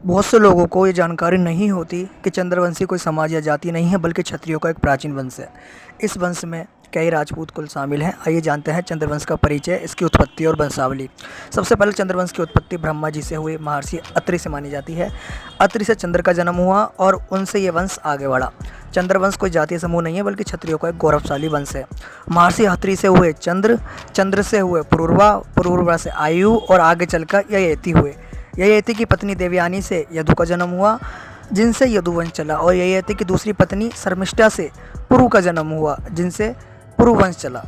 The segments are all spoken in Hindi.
बहुत से लोगों को ये जानकारी नहीं होती कि चंद्रवंशी कोई समाज या जाति नहीं है बल्कि क्षत्रियों का एक प्राचीन वंश है। इस वंश में कई राजपूत कुल शामिल हैं। आइए जानते हैं चंद्रवंश का परिचय, इसकी उत्पत्ति और वंशावली। सबसे पहले चंद्रवंश की उत्पत्ति ब्रह्मा जी से हुई महर्षि अत्रि से मानी जाती है। अत्रि से चंद्र का जन्म हुआ और उनसे ये वंश आगे बढ़ा। चंद्रवंश कोई जातीय समूह नहीं है बल्कि क्षत्रियों का एक गौरवशाली वंश है। महर्षि अत्रि से हुए चंद्र, चंद्र से हुए पुरूरवा, पुरूरवा से आयु और आगे चलकर ययति हुए। ययति की पत्नी देवयानी से यदु का जन्म हुआ, जिनसे यदुवंश चला, और ययति की दूसरी पत्नी शर्मिष्ठा से पुरु का जन्म हुआ, जिनसे पुरुवंश चला।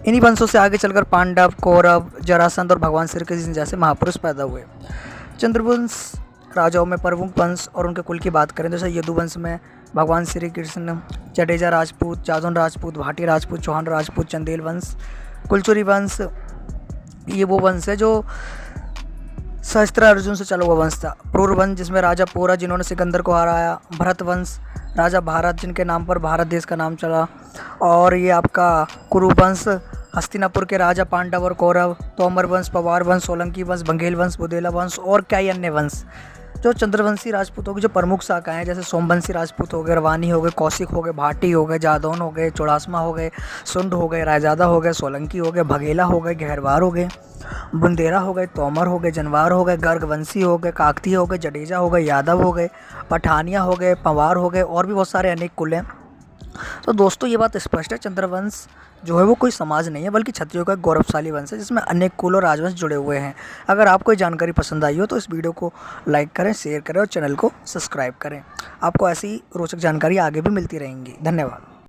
इन्हीं वंशों से आगे चलकर पांडव, कौरव, जरासंध और भगवान श्री कृष्ण जैसे महापुरुष पैदा हुए। चंद्रवंश राजाओं में प्रमुख वंश और उनके कुल की बात करें तो जैसे यदुवंश में भगवान श्री कृष्ण, जडेजा राजपूत, जाजौन राजपूत, भाटी राजपूत, चौहान राजपूत, चंदेल वंश, कुलचुरी वंश, ये वो वंश है जो सहस्त्र अर्जुन से चला हुआ वंश था। पुरु वंश जिसमें राजा पोरा जिन्होंने सिकंदर को हराया, भरत वंश राजा भारत जिनके नाम पर भारत देश का नाम चला, और ये आपका कुरु वंश हस्तिनापुर के राजा पांडव और कौरव, तोमर वंश, पवार वंश, सोलंकी वंश, बंगेल वंश, बुदेला वंश और कई अन्य वंश। जो चंद्रवंशी राजपूतों की जो प्रमुख शाखाएं हैं जैसे सोमवंशी राजपूत हो गए, रवानी हो गए, कौशिक हो गए, भाटी हो गए, जादौन हो गए, चौड़ासमा हो गए, सुंड हो गए, रायजादा हो गए, सोलंकी हो गए, भगेला हो गए, घेरवार हो गए, बुंदेरा हो गए, तोमर हो गए, जनवार हो गए, गर्गवंशी हो गए, काकती हो गए, जडेजा हो गए, यादव हो गए, पठानिया हो गए, पंवार हो गए और भी बहुत सारे अनेक कुल हैं। तो दोस्तों ये बात स्पष्ट है, चंद्रवंश जो है वो कोई समाज नहीं है बल्कि क्षत्रियों का एक गौरवशाली वंश है जिसमें अनेक कुल और राजवंश जुड़े हुए हैं। अगर आपको ये जानकारी पसंद आई हो तो इस वीडियो को लाइक करें, शेयर करें और चैनल को सब्सक्राइब करें। आपको ऐसी रोचक जानकारी आगे भी मिलती रहेंगी। धन्यवाद।